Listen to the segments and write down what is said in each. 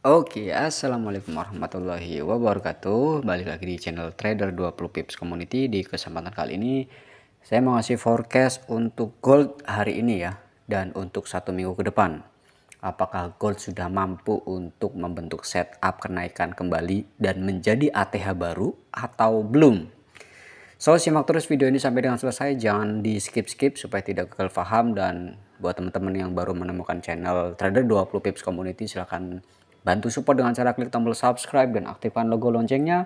Oke, assalamualaikum warahmatullahi wabarakatuh. Balik lagi di channel Trader 20 Pips Community. Di kesempatan kali ini saya mau ngasih forecast untuk gold hari ini ya, dan untuk 1 minggu ke depan. Apakah gold sudah mampu untuk membentuk setup kenaikan kembali dan menjadi ATH baru atau belum? So, simak terus video ini sampai dengan selesai, jangan di skip-skip supaya tidak gagal paham. Dan buat teman-teman yang baru menemukan channel Trader 20 Pips Community, silahkan bantu support dengan cara klik tombol subscribe dan aktifkan logo loncengnya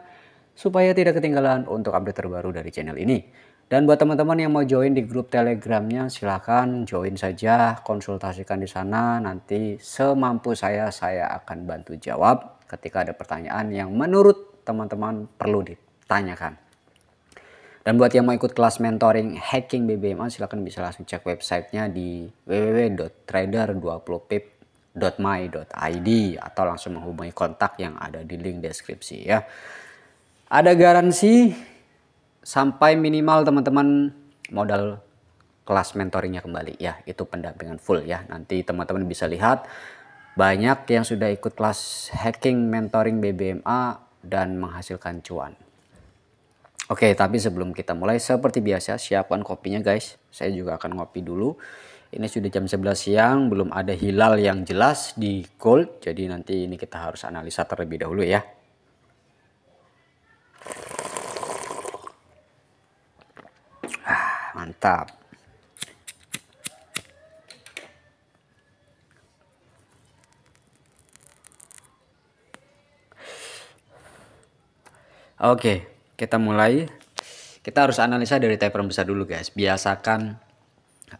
supaya tidak ketinggalan untuk update terbaru dari channel ini. Dan buat teman-teman yang mau join di grup telegramnya, silahkan join saja, konsultasikan di sana. Nanti semampu saya akan bantu jawab ketika ada pertanyaan yang menurut teman-teman perlu ditanyakan. Dan buat yang mau ikut kelas mentoring hacking BBMA, silahkan bisa langsung cek websitenya di www.trader20pip.my.id atau langsung menghubungi kontak yang ada di link deskripsi ya. Ada garansi sampai minimal teman-teman modal kelas mentoringnya kembali ya, itu pendampingan full ya. Nanti teman-teman bisa lihat banyak yang sudah ikut kelas hacking mentoring BBMA dan menghasilkan cuan. Oke, tapi sebelum kita mulai, seperti biasa siapkan kopinya guys. Saya juga akan ngopi dulu. Ini sudah jam 11 siang, belum ada hilal yang jelas di gold. Jadi nanti ini kita harus analisa terlebih dahulu ya. Mantap. Oke, kita mulai. Kita harus analisa dari time frame besar dulu guys. Biasakan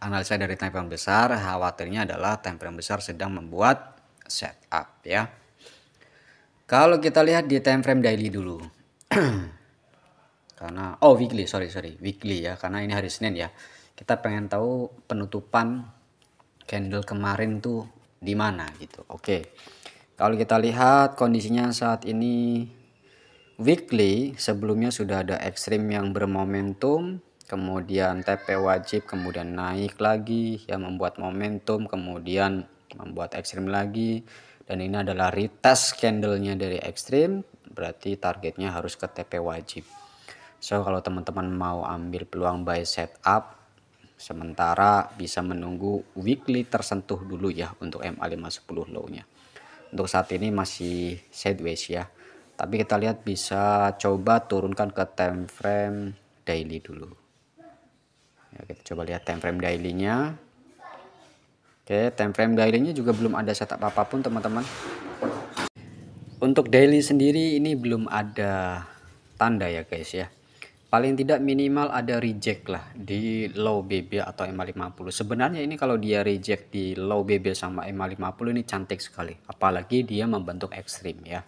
analisa dari time frame besar. Khawatirnya adalah time frame besar sedang membuat setup ya. Kalau kita lihat di time frame daily dulu. Karena weekly, sorry weekly ya, karena ini hari Senin ya. Kita pengen tahu penutupan candle kemarin tuh di mana gitu. Oke. Kalau kita lihat kondisinya saat ini weekly, sebelumnya sudah ada ekstrim yang bermomentum, kemudian TP wajib, kemudian naik lagi yang membuat momentum, kemudian membuat ekstrim lagi, dan ini adalah retest candlenya dari ekstrim, berarti targetnya harus ke TP wajib. So kalau teman-teman mau ambil peluang buy setup, sementara bisa menunggu weekly tersentuh dulu ya untuk MA510 low nya. Untuk saat ini masih sideways ya, tapi kita lihat bisa coba turunkan ke time frame daily dulu ya. Kita coba lihat time frame daily nya. Oke, time frame daily nya juga belum ada setup apapun teman-teman. Untuk daily sendiri ini belum ada tanda ya guys ya. Paling tidak minimal ada reject lah di low BB atau MA50. Sebenarnya ini kalau dia reject di low BB sama MA50 ini cantik sekali, apalagi dia membentuk ekstrim ya.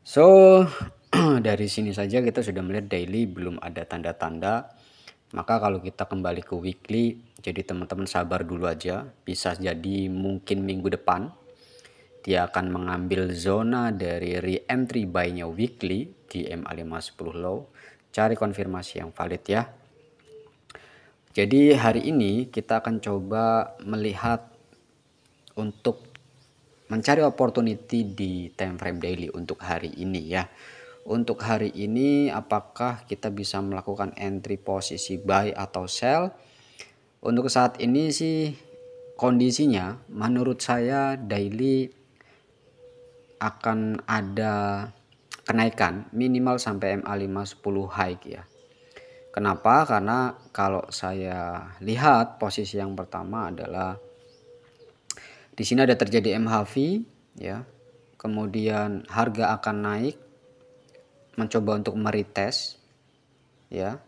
So dari sini saja kita sudah melihat daily belum ada tanda-tanda. Maka kalau kita kembali ke weekly, jadi teman-teman sabar dulu aja. Bisa jadi mungkin minggu depan dia akan mengambil zona dari re-entry buy-nya weekly di MA510 low. Cari konfirmasi yang valid ya. Jadi hari ini kita akan coba melihat untuk mencari opportunity di time frame daily untuk hari ini ya. Untuk hari ini apakah kita bisa melakukan entry posisi buy atau sell? Untuk saat ini sih kondisinya menurut saya daily akan ada kenaikan minimal sampai MA510 high ya. Kenapa? Karena kalau saya lihat posisi yang pertama adalah di sini ada terjadi MHV ya. Kemudian harga akan naik mencoba untuk meretest ya.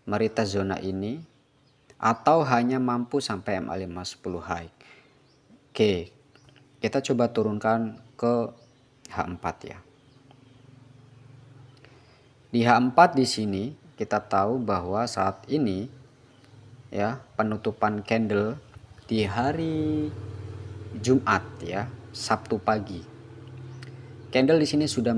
Meretest zona ini atau hanya mampu sampai MA510 high. Oke. Kita coba turunkan ke H4 ya. Di H4 di sini kita tahu bahwa saat ini ya penutupan candle di hari Jumat ya, Sabtu pagi. Candle di sini sudah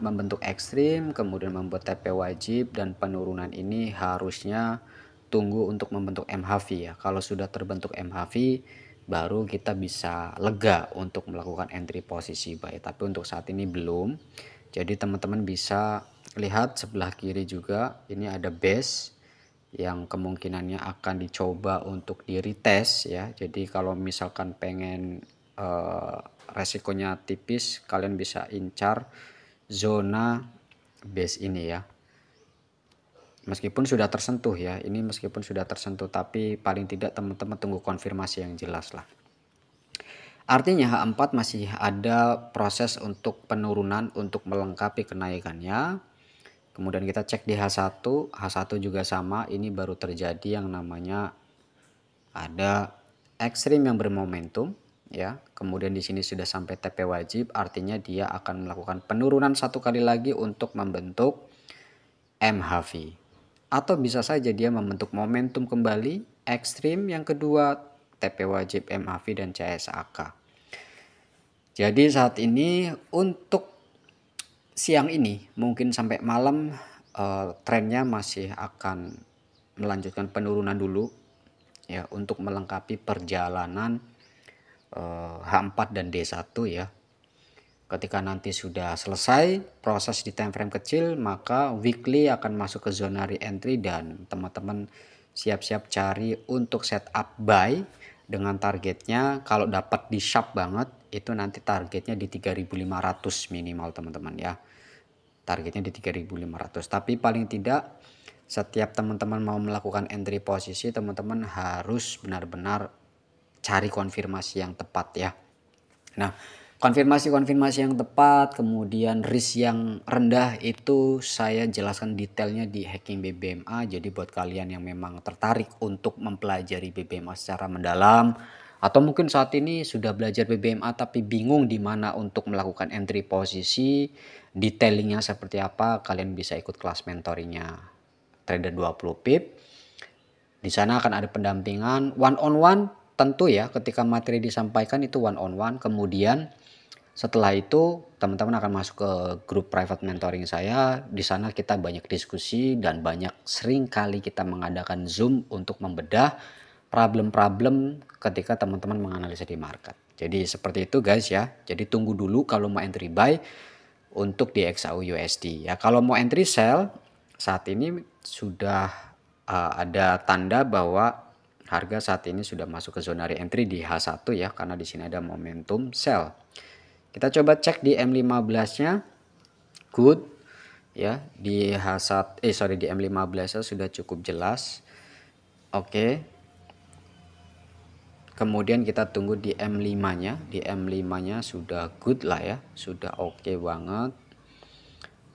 membentuk ekstrim, kemudian membuat TP wajib, dan penurunan ini harusnya tunggu untuk membentuk MHV ya. Kalau sudah terbentuk MHV baru kita bisa lega untuk melakukan entry posisi buy. Tapi untuk saat ini belum. Jadi teman-teman bisa lihat sebelah kiri juga, ini ada base yang kemungkinannya akan dicoba untuk di retest ya. Jadi kalau misalkan pengen resikonya tipis, kalian bisa incar zona base ini ya. Meskipun sudah tersentuh ya, ini meskipun sudah tersentuh, tapi paling tidak teman-teman tunggu konfirmasi yang jelas lah. Artinya H4 masih ada proses untuk penurunan untuk melengkapi kenaikannya. Kemudian kita cek di H1, H1 juga sama, ini baru terjadi yang namanya ada ekstrim yang bermomentum ya. Kemudian di sini sudah sampai TP wajib, artinya dia akan melakukan penurunan satu kali lagi untuk membentuk MHV. Atau bisa saja dia membentuk momentum kembali, ekstrim yang kedua, TP wajib MHV dan CSAK. Jadi saat ini untuk siang ini mungkin sampai malam trennya masih akan melanjutkan penurunan dulu ya untuk melengkapi perjalanan H4 dan D1 ya. Ketika nanti sudah selesai proses di time frame kecil, maka weekly akan masuk ke zona re-entry dan teman-teman siap-siap cari untuk setup buy dengan targetnya kalau dapat di sharp banget itu nanti targetnya di 3.500 minimal teman-teman ya. Targetnya di 3.500. Tapi paling tidak setiap teman-teman mau melakukan entry posisi, teman-teman harus benar-benar cari konfirmasi yang tepat ya. Nah, konfirmasi yang tepat, kemudian risk yang rendah itu saya jelaskan detailnya di Hacking BBMA. Jadi buat kalian yang memang tertarik untuk mempelajari BBMA secara mendalam, atau mungkin saat ini sudah belajar BBMA tapi bingung di mana untuk melakukan entry posisi, detailingnya seperti apa, kalian bisa ikut kelas mentoringnya Trader 20 Pip. Di sana akan ada pendampingan one on one, tentu ya ketika materi disampaikan itu one on one. Kemudian setelah itu teman-teman akan masuk ke grup private mentoring saya. Di sana kita banyak diskusi dan sering kali kita mengadakan Zoom untuk membedah problem-problem ketika teman-teman menganalisa di market. Jadi seperti itu guys ya. Jadi tunggu dulu kalau mau entry buy untuk di XAU USD. Ya kalau mau entry sell saat ini sudah ada tanda bahwa harga saat ini sudah masuk ke zona re-entry di H1 ya, karena di sini ada momentum sell. Kita coba cek di M15-nya, good ya, di H1 di M15 sudah cukup jelas. Oke. Kemudian kita tunggu di M5-nya, di M5-nya sudah good lah ya, sudah oke banget.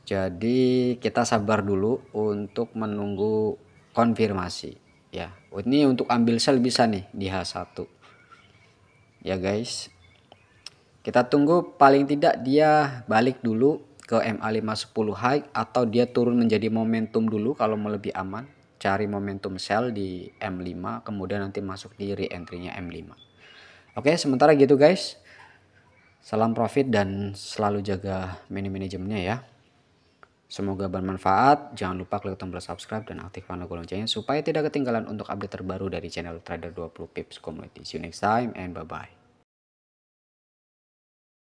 Jadi kita sabar dulu untuk menunggu konfirmasi ya. Ini untuk ambil sell bisa nih di H1 ya guys. Kita tunggu paling tidak dia balik dulu ke MA510 high atau dia turun menjadi momentum dulu kalau mau lebih aman. Cari momentum sell di M5 kemudian nanti masuk di re-entry-nya M5. Oke, sementara gitu guys. Salam profit dan selalu jaga manajemennya ya. Semoga bermanfaat. Jangan lupa klik tombol subscribe dan aktifkan logo loncengnya supaya tidak ketinggalan untuk update terbaru dari channel Trader 20 Pips Community. See you next time and bye-bye.